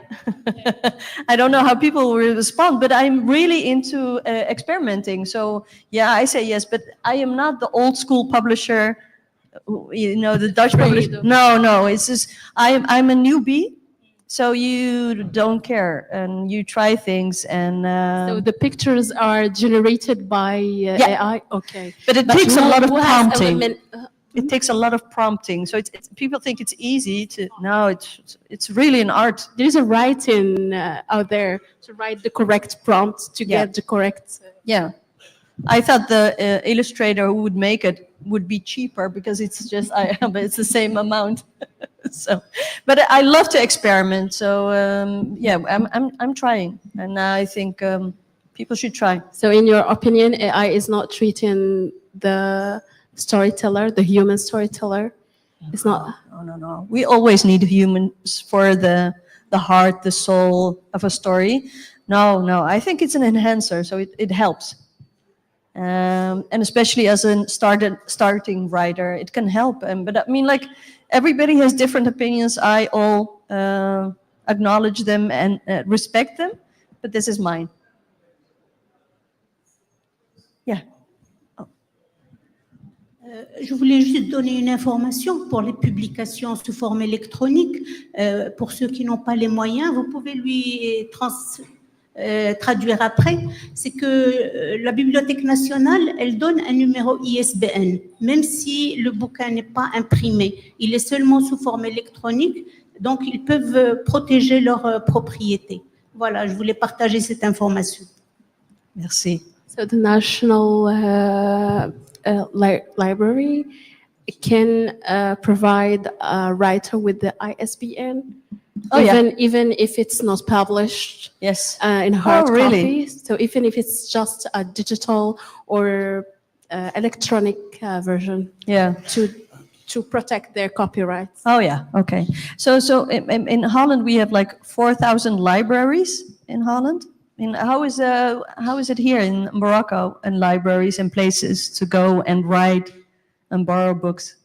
I don't know how people will respond, but I'm really into experimenting. So yeah, I say yes, but I am not the old school publisher, you know, the Dutch publisher. No, it's just, I'm a newbie. So you don't care and you try things and... So the pictures are generated by AI? Okay. But it takes a lot of prompting. It takes a lot of prompting. So people think it's easy to... No, it's really an art. There's a writing out there to write the correct prompt to get the correct... Yeah. I thought the illustrator who would make it would be cheaper because it's just, but it's the same amount. So, but I love to experiment. So yeah, I'm trying, and I think people should try. So, in your opinion, AI is not treating the storyteller, the human storyteller. It's not. No. We always need humans for the heart, the soul of a story. No. I think it's an enhancer, so it helps. And especially as a starting writer, it can help. But I mean, like, everybody has different opinions. I all acknowledge them and respect them, but this is mine. Yeah. Je voulais juste donner une information pour les publications sous forme électronique. Pour ceux qui n'ont pas les moyens, vous pouvez lui traduire après. C'est que la Bibliothèque nationale, elle donne un numéro ISBN, même si le bouquin n'est pas imprimé. Il est seulement sous forme électronique, donc ils peuvent protéger leur propriété. Voilà, je voulais partager cette information. Merci. So the National Library can provide a writer with the ISBN, even if it's not published in hard copy. So even if it's just a digital or electronic version, to protect their copyrights. Oh yeah, okay. So in Holland we have like 4,000 libraries in Holland. How is it here in Morocco and libraries and places to go and write and borrow books?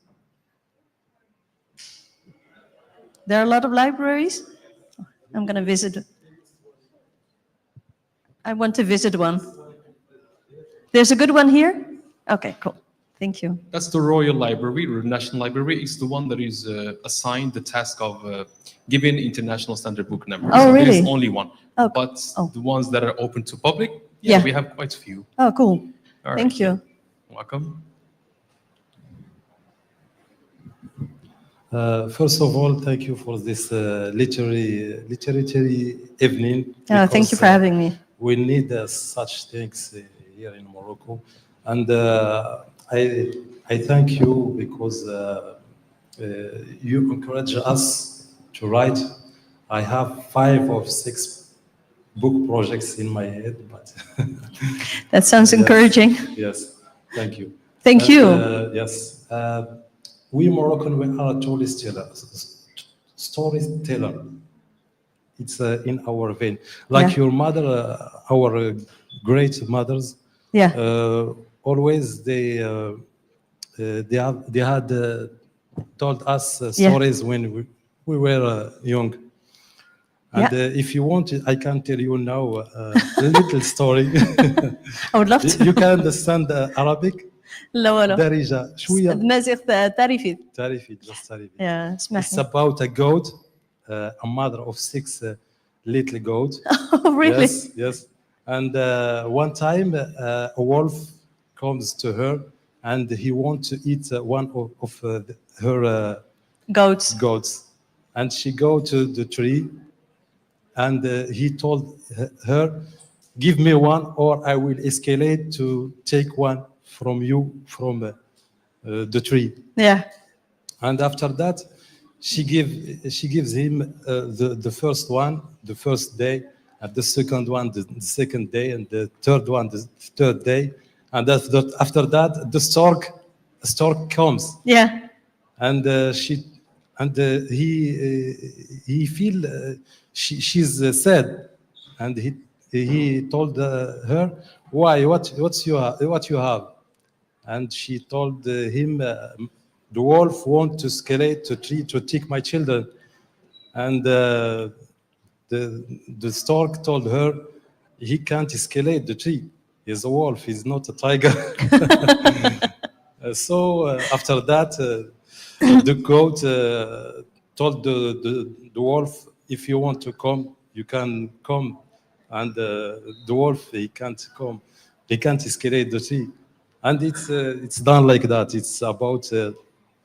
There are a lot of libraries. I'm going to visit. I want to visit one. There's a good one here? Okay, cool. Thank you. That's the Royal Library, or National Library. It's the one that is assigned the task of giving international standard book numbers. Oh, really? There's only one. Oh. But the ones that are open to public, Yeah. we have quite a few. Oh, cool. All right. Thank you. Welcome. First of all, thank you for this literary evening. Thank you because, for having me. We need such things here in Morocco, and I thank you because you encourage us to write. I have 5 or 6 book projects in my head, but That sounds yes, encouraging. Yes, thank you. Thank you. Yes. We Moroccan, we are storyteller. It's in our vein. Like your mother, our great mothers. Yeah. Always they had told us stories when we were young. And if you want, I can tell you now a little story. I would love to. You can understand Arabic? لا والله. دارجة شوية. مازيغ تعرفي. Just تعرفي. Yeah, It's about a goat, a mother of 6 little goats. Oh, really? Yes. And one time a wolf comes to her and he wants to eat one of her goats. And she go to the tree and he told her, give me one or I will escalate to take one from you from the tree. Yeah. And after that, she gives him the first one, the first day, and the second one, the second day, and the third one, the third day. And after that, the stork comes. Yeah. And he feel she's sad, and he told her, why, what you have? And she told him, the wolf wants to escalate the tree to take my children. And the stork told her, he can't escalate the tree. He's a wolf, he's not a tiger. So after that, the goat told the wolf, if you want to come, you can come. And the wolf, he can't come. He can't escalate the tree. And it's done like that. It's about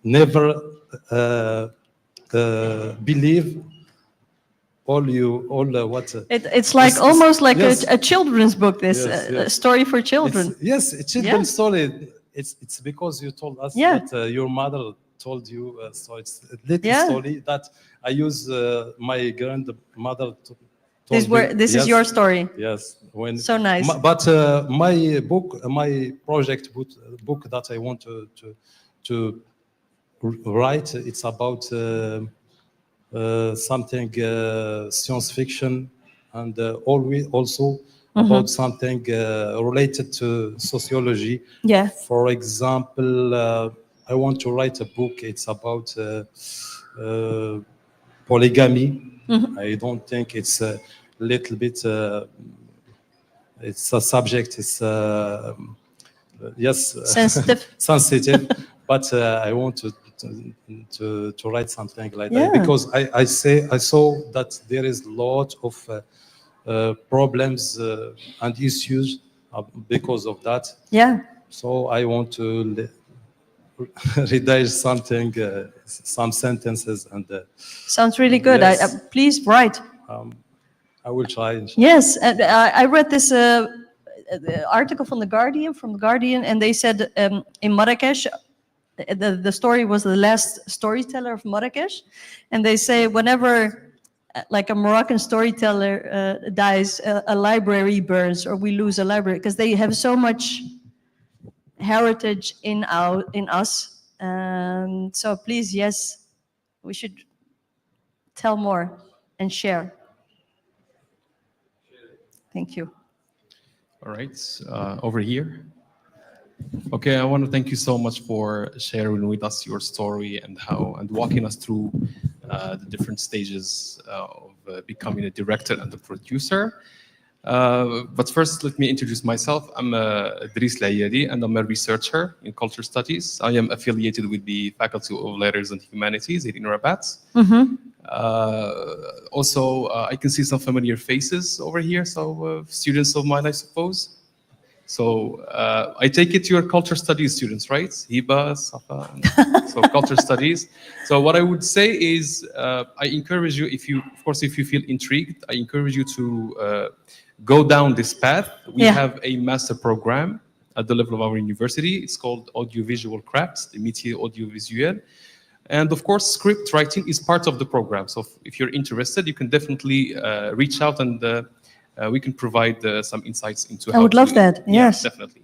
never believe what. It's like almost like a children's book. This a story for children. Yes, a children's story. It's because you told us that your mother told you. So it's a little story that I use. My grandmother. This is your story. Yes. So nice. But my project book that I want to write, it's about something science fiction, and also about something related to sociology. Yeah. For example, I want to write a book. It's about polygamy. I don't think it's a little bit. It's a subject. It's sensitive. But I want to write something like that because I saw that there is a lot of problems and issues because of that. Yeah. So I want to redact something, some sentences, and sounds really good. Yes. Please write. I will try. Yes, and I read this article from the Guardian, and they said in Marrakesh, the story was the last storyteller of Marrakesh, and they say whenever like a Moroccan storyteller dies, a library burns, or we lose a library, because they have so much heritage in us. So please, yes, we should tell more and share. Thank you. All right, over here. Okay, I want to thank you so much for sharing with us your story and walking us through the different stages of becoming a director and a producer. But first, let me introduce myself. I'm Idris Layadi, and I'm a researcher in culture studies. I am affiliated with the Faculty of Letters and Humanities here in Rabat. Also, I can see some familiar faces over here, so students of mine, I suppose. So I take it you're culture studies students, right? Hiba, Safa, so culture studies. So what I would say is I encourage you, of course, if you feel intrigued, I encourage you to go down this path. We have a master program at the level of our university. It's called Audiovisual Crafts, the métier audiovisuel. And of course, script writing is part of the program. So if you're interested, you can definitely reach out and we can provide some insights into how I would love that, yes. Yeah, definitely.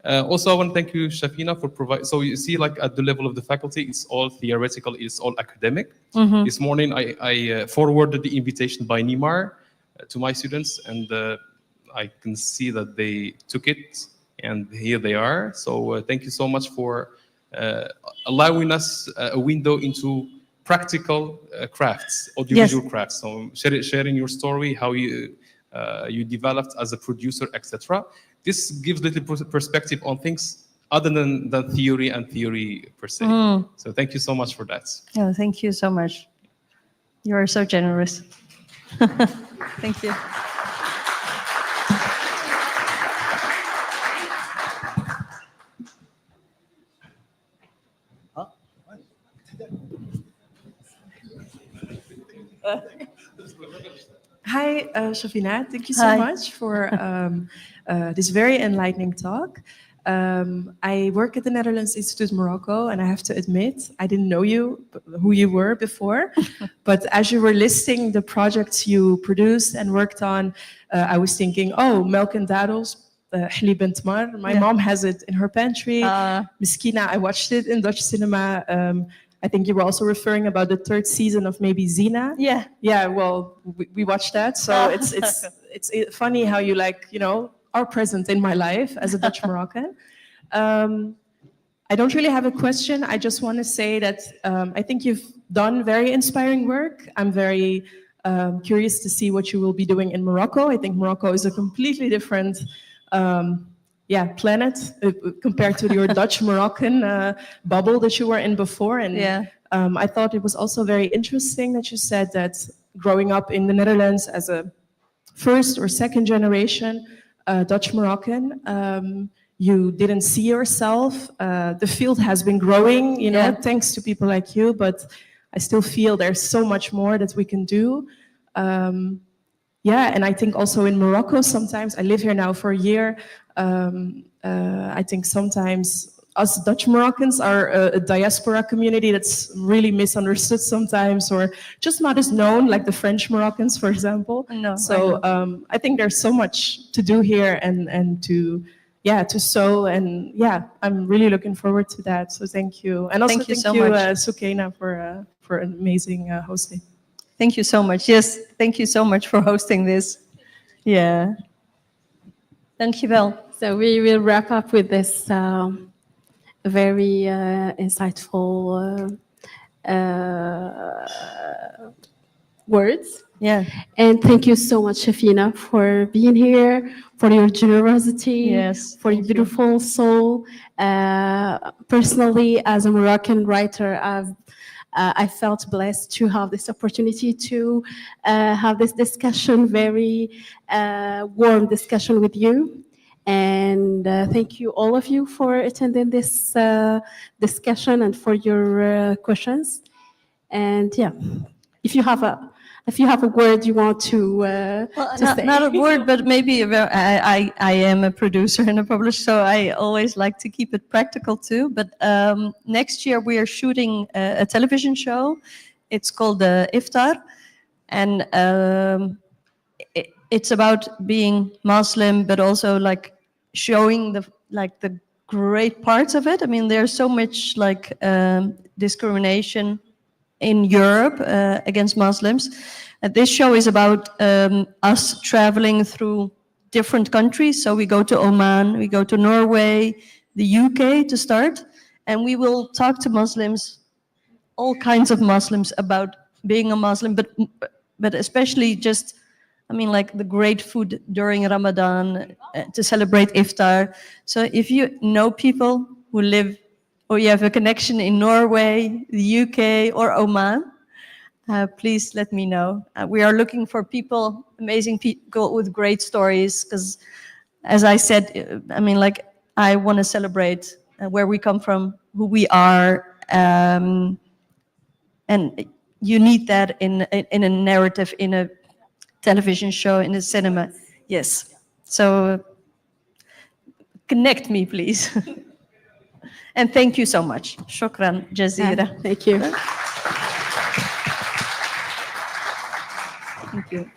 Also, I want to thank you, Chafina, for providing. So you see, like at the level of the faculty, it's all theoretical, it's all academic. This morning, I forwarded the invitation by Nimar to my students, and I can see that they took it, and here they are. So thank you so much for allowing us a window into practical crafts, audiovisual crafts. So sharing your story, how you developed as a producer, etc. This gives little perspective on things other than theory and theory per se. So thank you so much for that. Yeah, thank you so much. You are so generous. Thank you. Hi, Chafina. Thank you so much for this very enlightening talk. I work at the Netherlands Institute Morocco, and I have to admit, I didn't know who you were before. But as you were listing the projects you produced and worked on, I was thinking, oh, Milk and Daddles, Halib and Tamar. My mom has it in her pantry. Miskina, I watched it in Dutch cinema. I think you were also referring about the third season of maybe Zina. Yeah. Yeah, well, we watched that. So it's funny how you are present in my life as a Dutch Moroccan. I don't really have a question. I just want to say that I think you've done very inspiring work. I'm very curious to see what you will be doing in Morocco. I think Morocco is a completely different planet compared to your Dutch Moroccan bubble that you were in before. And I thought it was also very interesting that you said that growing up in the Netherlands as a first or second generation Dutch Moroccan, you didn't see yourself. The field has been growing, thanks to people like you, but I still feel there's so much more that we can do. And I think also in Morocco, sometimes, I live here now for a year, I think sometimes us Dutch Moroccans are a diaspora community that's really misunderstood sometimes, or just not as known, like the French Moroccans, for example. No, so I think there's so much to do here and to sow, and I'm really looking forward to that. So thank you, and also thank you, Sukaina, for an amazing hosting. Thank you so much. Yes, thank you so much for hosting this. Yeah. Dankjewel. So we will wrap up with this very insightful words. Yeah. And thank you so much, Chafina, for being here, for your generosity, yes, for your beautiful soul. Personally, as a Moroccan writer, I felt blessed to have this opportunity to have this discussion, very warm discussion with you. And thank you, all of you, for attending this discussion and for your questions. And if you have a word you want to say. Not a word, but maybe I am a producer and a publisher, so I always like to keep it practical too. But next year we are shooting a television show. It's called Iftar, and it's about being Muslim, but also like showing the great parts of it. I mean, there's so much discrimination in Europe against Muslims. This show is about us traveling through different countries. So we go to Oman, we go to Norway, the UK to start, and we will talk to Muslims, all kinds of Muslims, about being a Muslim, but especially just, I mean, like the great food during Ramadan to celebrate iftar. So if you know people who live, or you have a connection in Norway, the UK, or Oman, please let me know. We are looking for people, amazing people with great stories, because as I said, I mean, like, I want to celebrate where we come from, who we are, and you need that in a narrative, in a television show, in a cinema. Yes. So connect me, please. And thank you so much. Shukran jazira. Thank you. Thank you.